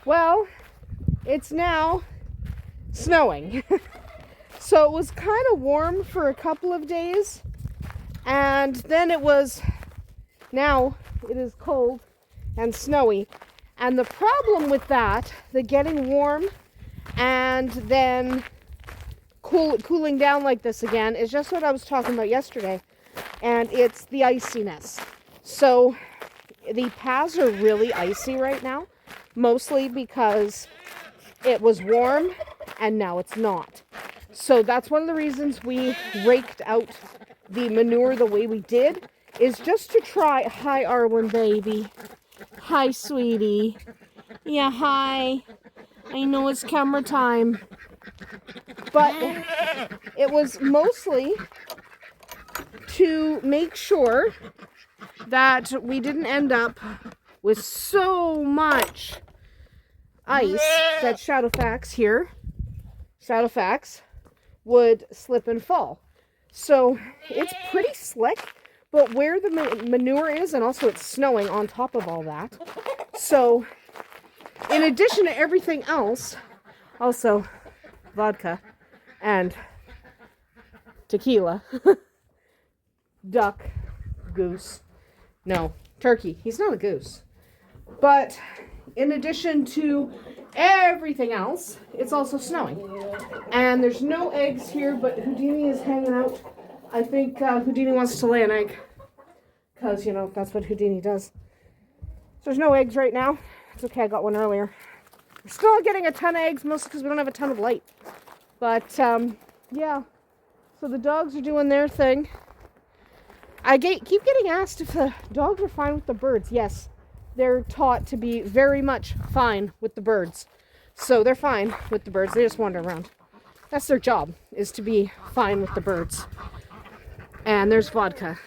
Well, it's now snowing. So it was kind of warm for a couple of days, and then now it is cold and snowy. And the problem with that, the getting warm and then cooling down like this again, is just what I was talking about yesterday, and it's the iciness. So the paths are really icy right now, mostly because it was warm and now it's not. So that's one of the reasons we raked out the manure the way we did, is just to try. Hi, Arwen, baby. Hi, sweetie. Yeah, hi. I know it's camera time. But it was mostly to make sure that we didn't end up with so much ice that Shadowfax would slip and fall. So it's pretty slick, but where the manure is, and also it's snowing on top of all that. So in addition to everything else, also vodka and tequila, duck, goose, no, turkey. He's not a goose. But in addition to everything else, it's also snowing. And there's no eggs here, but Houdini is hanging out. I think Houdini wants to lay an egg, because, that's what Houdini does. So there's no eggs right now. It's okay, I got one earlier. We're still not getting a ton of eggs, mostly because we don't have a ton of light. But, yeah. So the dogs are doing their thing. I keep getting asked if the dogs are fine with the birds. Yes, they're taught to be very much fine with the birds. So they're fine with the birds. They just wander around. That's their job, is to be fine with the birds. And there's vodka.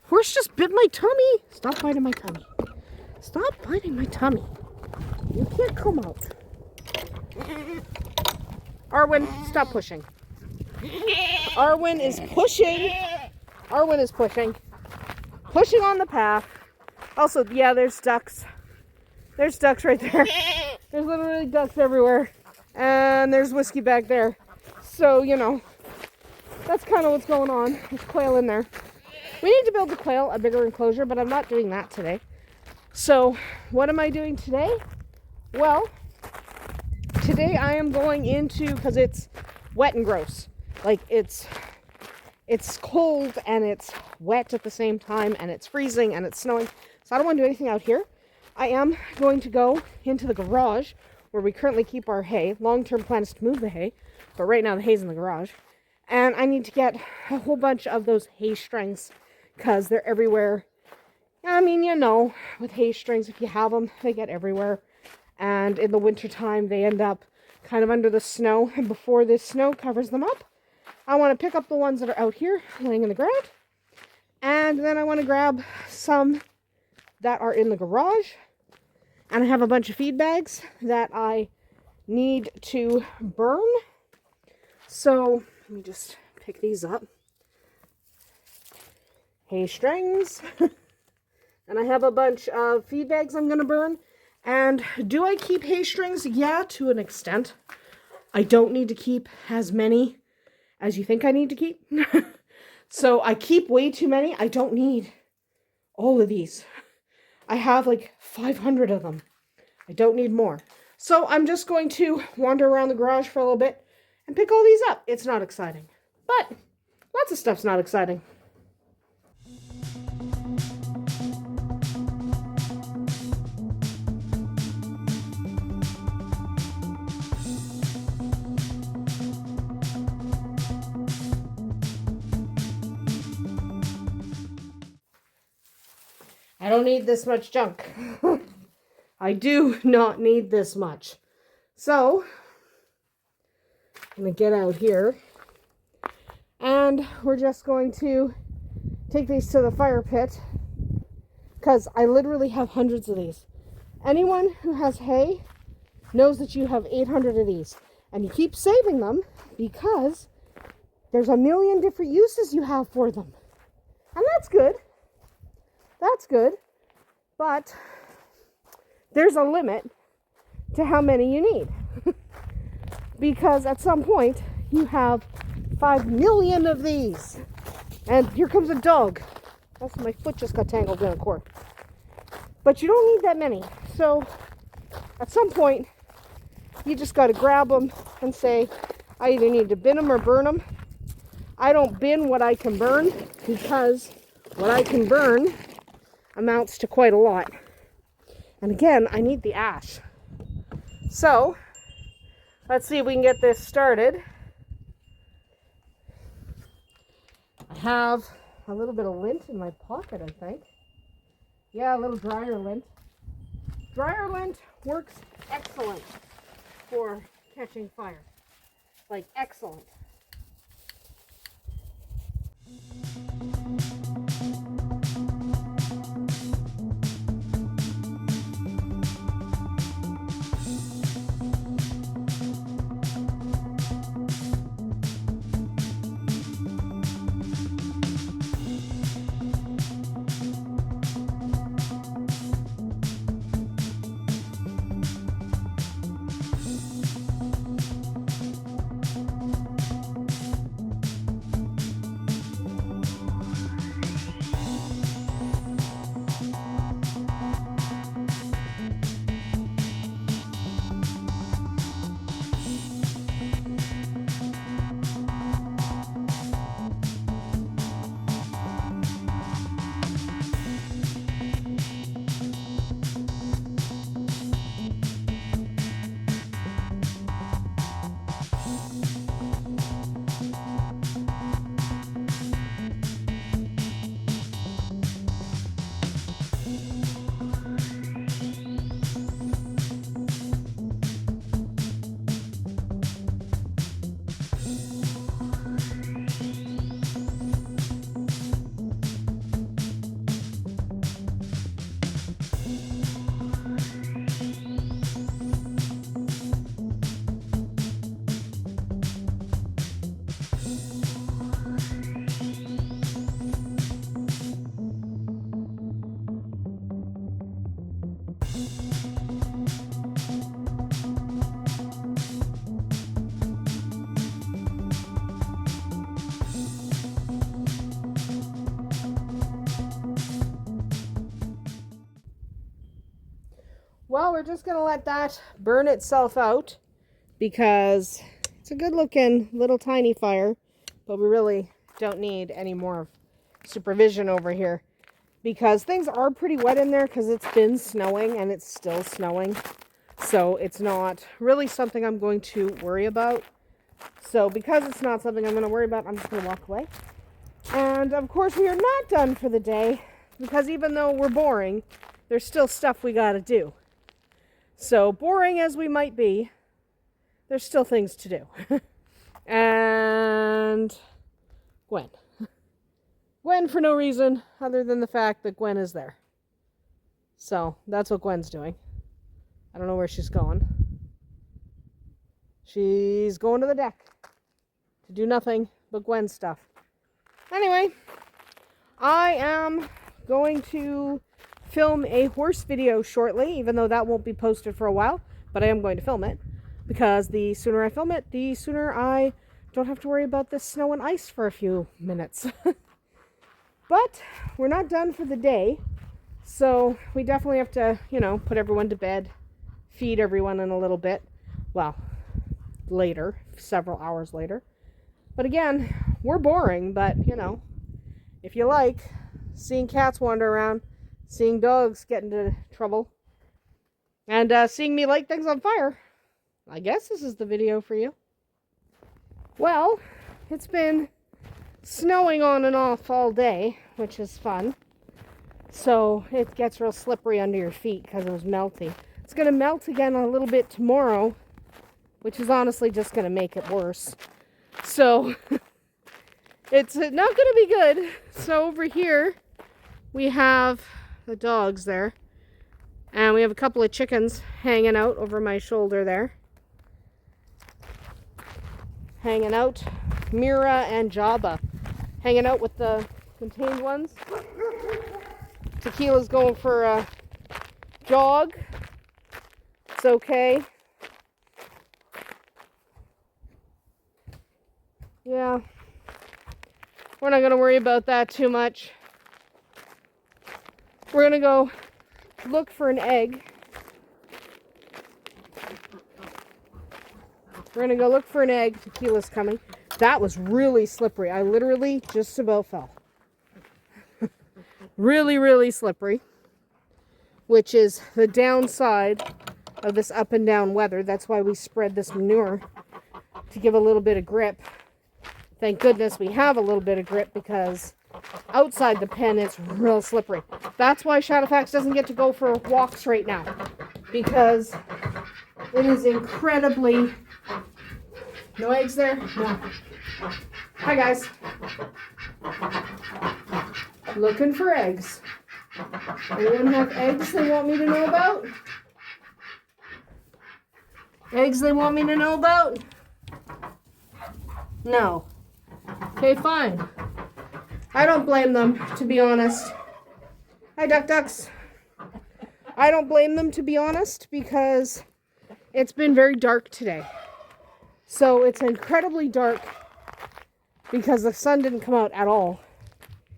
Horse just bit my tummy. Stop biting my tummy. Stop biting my tummy. You can't come out. Arwen, stop pushing. Arwen is pushing. Arwen is pushing. Pushing on the path. Also, yeah, there's ducks. There's ducks right there. There's literally ducks everywhere. And there's whiskey back there. So, that's kind of what's going on. There's quail in there. We need to build the quail a bigger enclosure, but I'm not doing that today. So, what am I doing today? Well, today I am going into, because it's wet and gross. Like, it's cold and it's wet at the same time, and it's freezing and it's snowing. So I don't want to do anything out here. I am going to go into the garage where we currently keep our hay. Long-term plan is to move the hay, but right now the hay's in the garage. And I need to get a whole bunch of those hay strings, because they're everywhere. I mean, with hay strings, if you have them, they get everywhere. And in the wintertime, they end up kind of under the snow. And before this snow covers them up, I want to pick up the ones that are out here laying in the ground. And then I want to grab some that are in the garage. And I have a bunch of feed bags that I need to burn. So let me just pick these up. Hay strings. And I have a bunch of feed bags I'm going to burn. And do I keep hay strings? Yeah, to an extent. I don't need to keep as many as you think I need to keep. So I keep way too many. I don't need all of these. I have like 500 of them. I don't need more. So I'm just going to wander around the garage for a little bit and pick all these up. It's not exciting, but lots of stuff's not exciting. I don't need this much junk. I do not need this much. So, I'm going to get out here. And we're just going to take these to the fire pit, because I literally have hundreds of these. Anyone who has hay knows that you have 800 of these. And you keep saving them because there's a million different uses you have for them. And that's good. That's good. But there's a limit to how many you need. Because at some point, you have 5 million of these. And here comes a dog. Also, my foot just got tangled in a cord. But you don't need that many. So, at some point, you just got to grab them and say, I either need to bin them or burn them. I don't bin what I can burn, because what I can burn amounts to quite a lot. And again, I need the ash. So, let's see if we can get this started. I have a little bit of lint in my pocket, I think. Yeah, a little dryer lint. Dryer lint works excellent for catching fire. Like, excellent. Well, we're just going to let that burn itself out, because it's a good looking little tiny fire, but we really don't need any more supervision over here, because things are pretty wet in there because it's been snowing and it's still snowing. So it's not really something I'm going to worry about. So because it's not something I'm going to worry about, I'm just going to walk away. And of course we are not done for the day, because even though we're boring, there's still stuff we got to do. So boring as we might be, there's still things to do. And Gwen. Gwen for no reason other than the fact that Gwen is there. So that's what Gwen's doing. I don't know where she's going. She's going to the deck to do nothing but Gwen stuff. Anyway, I am going to film a horse video shortly, even though that won't be posted for a while, but I am going to film it, because the sooner I film it, the sooner I don't have to worry about this snow and ice for a few minutes. But we're not done for the day, so we definitely have to, put everyone to bed, feed everyone in a little bit. Well, later, several hours later. But again, we're boring, but, if you like seeing cats wander around, seeing dogs get into trouble, and seeing me light things on fire, I guess this is the video for you. Well, it's been snowing on and off all day, which is fun. So it gets real slippery under your feet because it was melty. It's going to melt again a little bit tomorrow, which is honestly just going to make it worse. So it's not going to be good. So over here we have the dogs there, and we have a couple of chickens hanging out over my shoulder there. Hanging out. Mira and Jabba hanging out with the contained ones. Tequila's going for a jog. It's okay. Yeah. We're not going to worry about that too much. We're going to go look for an egg. We're going to go look for an egg. Tequila's coming. That was really slippery. I literally just about fell. Really, really slippery. Which is the downside of this up and down weather. That's why we spread this manure to give a little bit of grip. Thank goodness we have a little bit of grip, because outside the pen it's real slippery. That's why Shadowfax doesn't get to go for walks right now, because it is incredibly... No eggs there? No. Hi guys. Looking for eggs. Anyone have eggs they want me to know about? Eggs they want me to know about? No. Okay, fine. I don't blame them, to be honest. Hi, ducks. I don't blame them, to be honest, because it's been very dark today. So it's incredibly dark because the sun didn't come out at all.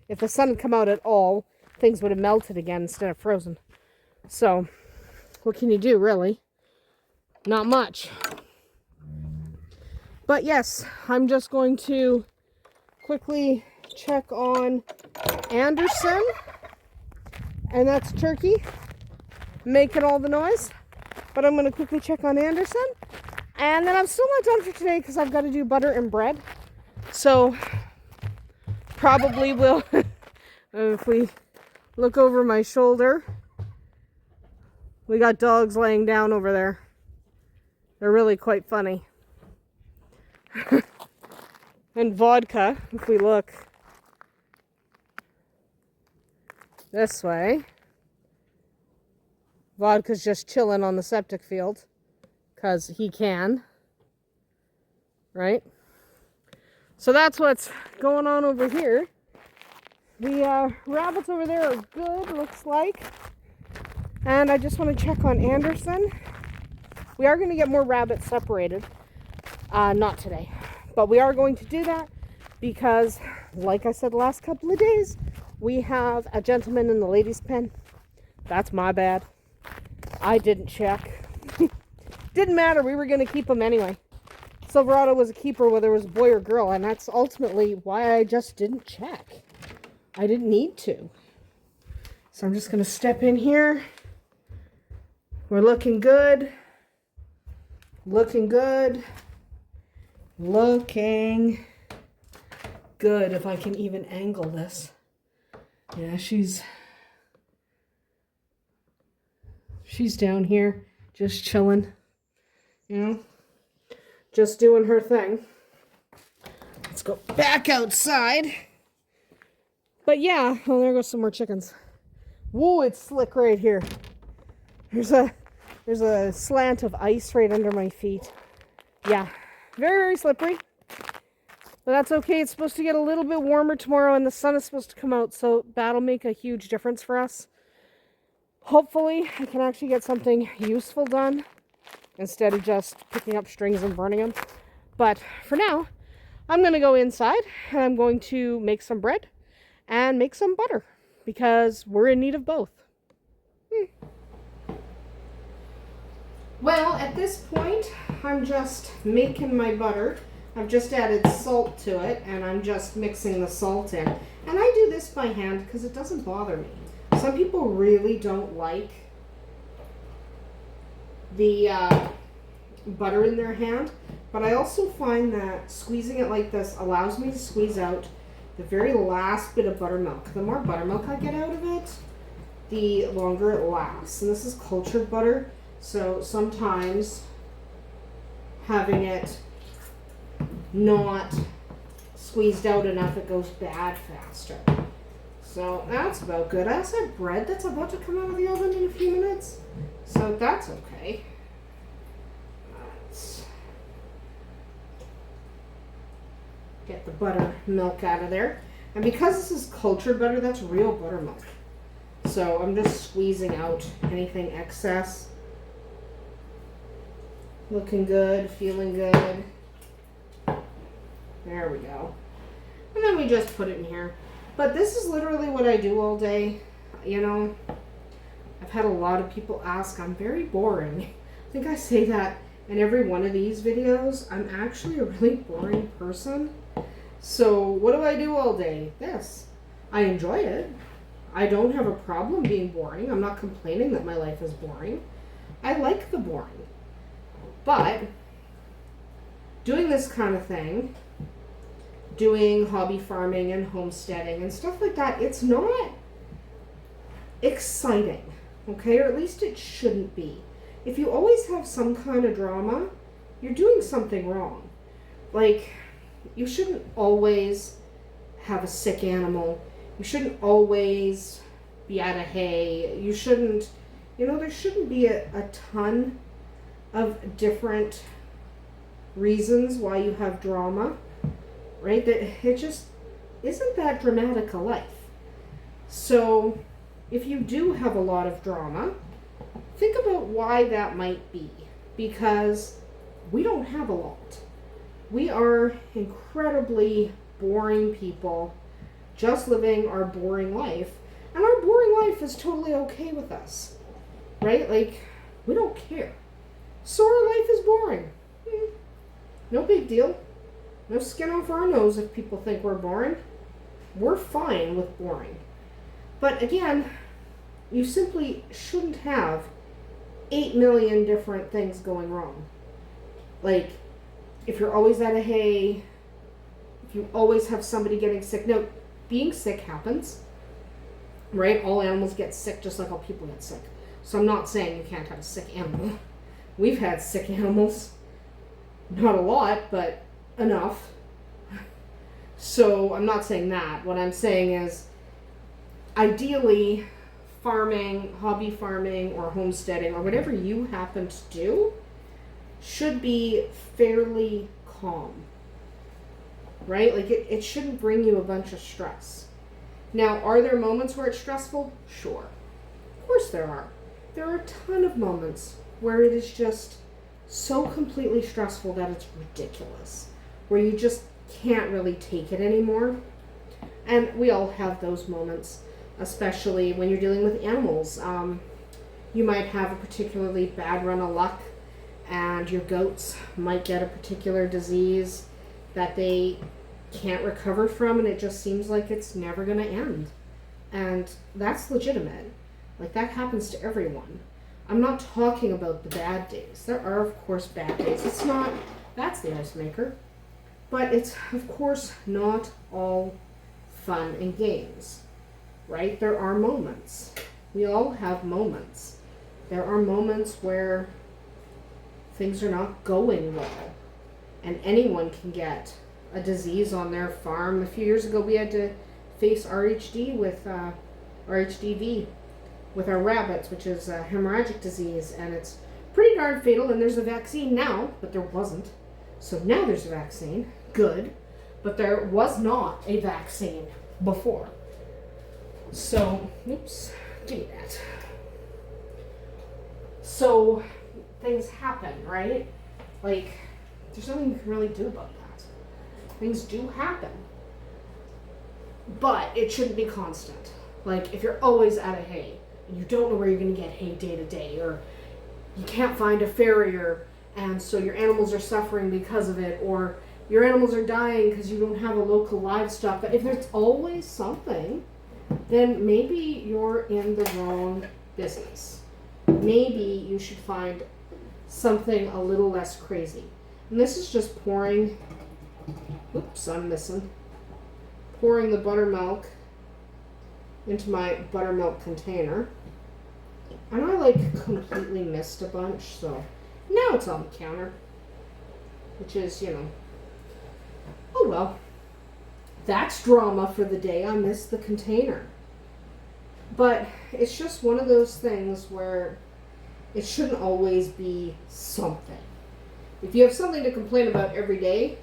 If the sun had come out at all, things would have melted again instead of frozen. So, what can you do, really? Not much. But yes, I'm just going to quickly check on Andersen. And that's Turkey making all the noise. But I'm going to quickly check on Andersen. And then I'm still not done for today because I've got to do butter and bread. So, probably will, if we look over my shoulder, we got dogs laying down over there. They're really quite funny. And vodka, if we look this way, vodka's just chilling on the septic field because he can, right? So that's what's going on over here. The rabbits over there are good, looks like. And I just want to check on Andersen. We are going to get more rabbits separated. Not today. But we are going to do that because, like I said the last couple of days, we have a gentleman in the ladies' pen. That's my bad. I didn't check. Didn't matter. We were going to keep him anyway. Silverado was a keeper whether it was a boy or girl, and that's ultimately why I just didn't check. I didn't need to. So I'm just going to step in here. We're looking good. Looking good. Looking good, if I can even angle this. Yeah, she's down here just chilling, you know, just doing her thing. Let's go back outside. But yeah, oh, there goes some more chickens. Whoa, it's slick right here. There's a slant of ice right under my feet. Yeah. Very, very slippery. But that's okay. It's supposed to get a little bit warmer tomorrow and the sun is supposed to come out. So that'll make a huge difference for us. Hopefully I can actually get something useful done instead of just picking up strings and burning them. But for now, I'm going to go inside and I'm going to make some bread and make some butter because we're in need of both. Well, at this point, I'm just making my butter. I've just added salt to it, and I'm just mixing the salt in. And I do this by hand because it doesn't bother me. Some people really don't like the butter in their hand, but I also find that squeezing it like this allows me to squeeze out the very last bit of buttermilk. The more buttermilk I get out of it, the longer it lasts. And this is cultured butter. So sometimes having it not squeezed out enough, it goes bad faster. So that's about good. I also have bread that's about to come out of the oven in a few minutes. So that's okay. Let's get the buttermilk out of there. And because this is cultured butter, that's real buttermilk. So I'm just squeezing out anything excess. Looking good, feeling good. There we go. And then we just put it in here. But this is literally what I do all day. You know, I've had a lot of people ask, I'm very boring. I think I say that in every one of these videos. I'm actually a really boring person. So what do I do all day? This. I enjoy it. I don't have a problem being boring. I'm not complaining that my life is boring. I like the boring. But doing this kind of thing, doing hobby farming and homesteading and stuff like that, it's not exciting, okay? Or at least it shouldn't be. If you always have some kind of drama, you're doing something wrong. Like, you shouldn't always have a sick animal. You shouldn't always be out of hay. You shouldn't, you know, there shouldn't be a ton of different reasons why you have drama, right? That it just isn't that dramatic a life. So if you do have a lot of drama, think about why that might be, because we don't have a lot. We are incredibly boring people, just living our boring life, and our boring life is totally okay with us, right? Like, we don't care. So our life is boring. No big deal. No skin off our nose if people think we're boring. We're fine with boring. But again, you simply shouldn't have 8 million different things going wrong. Like, if you're always out of hay, if you always have somebody getting sick. No, being sick happens, right? All animals get sick just like all people get sick. So I'm not saying you can't have a sick animal. We've had sick animals. Not a lot, but enough. So I'm not saying that. What I'm saying is, ideally, farming, hobby farming, or homesteading, or whatever you happen to do, should be fairly calm, right? Like, it shouldn't bring you a bunch of stress. Now, are there moments where it's stressful? Sure. Of course there are. There are a ton of moments where it is just so completely stressful that it's ridiculous, where you just can't really take it anymore. And we all have those moments, especially when you're dealing with animals. You might have a particularly bad run of luck, and your goats might get a particular disease that they can't recover from, and it just seems like it's never going to end. And that's legitimate. Like, that happens to everyone. I'm not talking about the bad days. There are, of course, bad days. It's not, that's the ice maker. But it's, of course, not all fun and games, right? There are moments. We all have moments. There are moments where things are not going well, and anyone can get a disease on their farm. A few years ago, we had to face RHD with RHDV with our rabbits, which is a hemorrhagic disease, and it's pretty darn fatal, and there's a vaccine now, but there wasn't. So now there's a vaccine. Good. But there was not a vaccine before. So, oops, give me that. So, things happen, right? Like, there's nothing you can really do about that. Things do happen. But it shouldn't be constant. Like, if you're always out of hay, and you don't know where you're going to get hay day to day, or you can't find a farrier, and so your animals are suffering because of it, or your animals are dying because you don't have a local livestock. But if there's always something, then maybe you're in the wrong business. Maybe you should find something a little less crazy. And this is just pouring, oops, I'm missing, pouring the buttermilk into my buttermilk container. And I like completely missed a bunch, so now it's on the counter, which is, you know, oh well. That's drama for the day. I missed the container. But it's just one of those things where it shouldn't always be something. If you have something to complain about every day,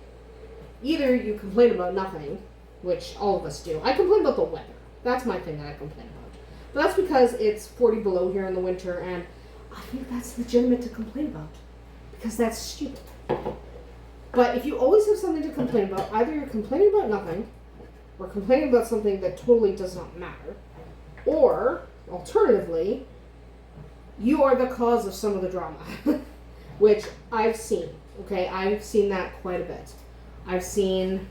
either you complain about nothing, which all of us do. I complain about the weather. That's my thing that I complain about. But that's because it's 40 below here in the winter, and I think that's legitimate to complain about. because that's stupid. But if you always have something to complain about, either you're complaining about nothing, or complaining about something that totally does not matter, or, alternatively, you are the cause of some of the drama, which I've seen, okay? I've seen that quite a bit. I've seen,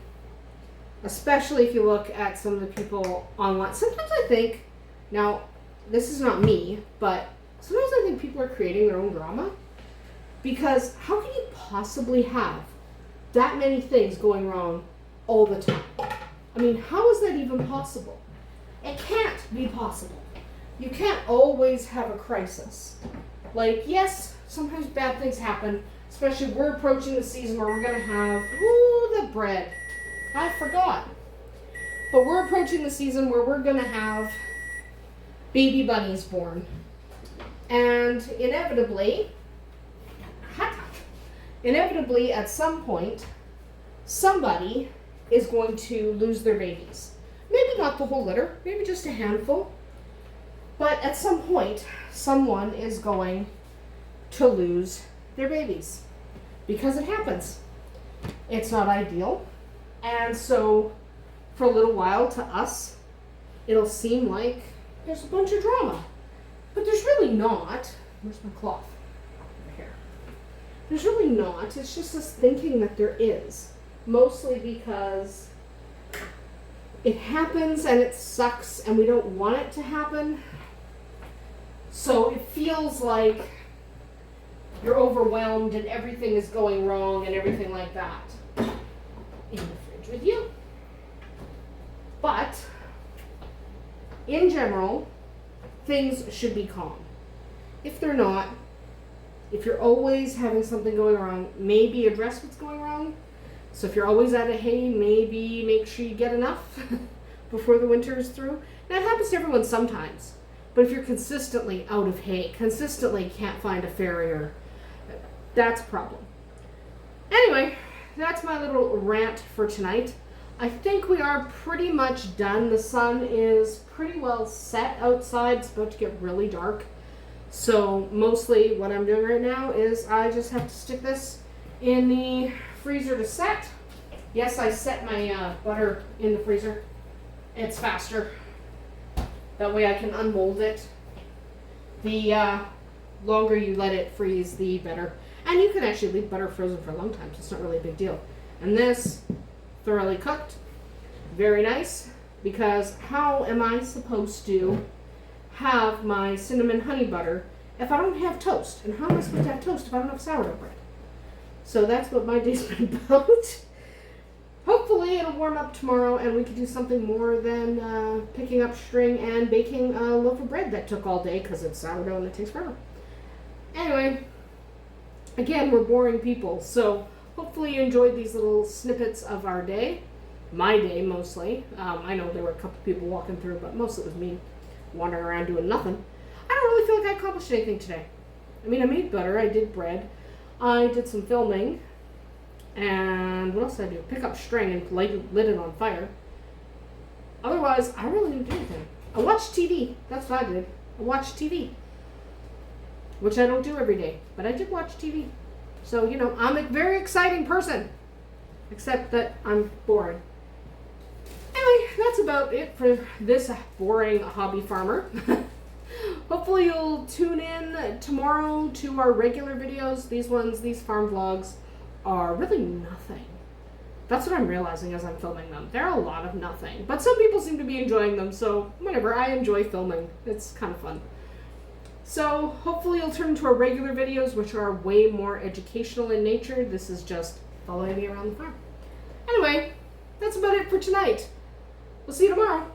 especially if you look at some of the people online, sometimes I think, now, this is not me, but sometimes I think people are creating their own drama, because how can you possibly have that many things going wrong all the time? I mean, how is that even possible? It can't be possible. You can't always have a crisis. Like, yes, sometimes bad things happen, especially we're approaching the season where we're going to have, the bread. I forgot. But we're approaching the season where we're going to have baby bunnies born. And inevitably, at some point, somebody is going to lose their babies. Maybe not the whole litter, maybe just a handful. But at some point, someone is going to lose their babies. Because it happens. It's not ideal. And so, for a little while, to us, it'll seem like there's a bunch of drama. But there's really not. Where's my cloth? Over here. There's really not. It's just us thinking that there is. Mostly because it happens and it sucks and we don't want it to happen. So it feels like you're overwhelmed and everything is going wrong and everything like that. In the fridge with you. But, in general, things should be calm. If they're not, if you're always having something going wrong, maybe address what's going wrong. So if you're always out of hay, maybe make sure you get enough before the winter is through. Now, it happens to everyone sometimes. But if you're consistently out of hay, consistently can't find a farrier, that's a problem. Anyway, that's my little rant for tonight. I think we are pretty much done. The sun is pretty well set outside. It's about to get really dark. So mostly what I'm doing right now is I just have to stick this in the freezer to set. Yes, I set my butter in the freezer. It's faster. That way I can unmold it. The longer you let it freeze, the better. And you can actually leave butter frozen for a long time, so it's not really a big deal. And this, thoroughly cooked, very nice, because how am I supposed to have my cinnamon honey butter if I don't have toast? And how am I supposed to have toast if I don't have sourdough bread? So that's what my day's been about. Hopefully it'll warm up tomorrow and we can do something more than picking up string and baking a loaf of bread that took all day because it's sourdough and it takes forever. Anyway, again, we're boring people, so hopefully you enjoyed these little snippets of our day. My day, mostly. I know there were a couple people walking through, but mostly it was me wandering around doing nothing. I don't really feel like I accomplished anything today. I mean, I made butter, I did bread, I did some filming, and what else did I do? Pick up string and lit it on fire. Otherwise, I really didn't do anything. I watched TV. That's what I did. I watched TV. Which I don't do every day, but I did watch TV. So, you know, I'm a very exciting person. Except that I'm bored. Anyway, that's about it for this boring hobby farmer. Hopefully you'll tune in tomorrow to our regular videos. These farm vlogs are really nothing. That's what I'm realizing as I'm filming them. They're a lot of nothing. But some people seem to be enjoying them, so whatever. I enjoy filming. It's kind of fun. So hopefully you'll turn to our regular videos, which are way more educational in nature. This is just following me around the farm. Anyway, that's about it for tonight. We'll see you tomorrow.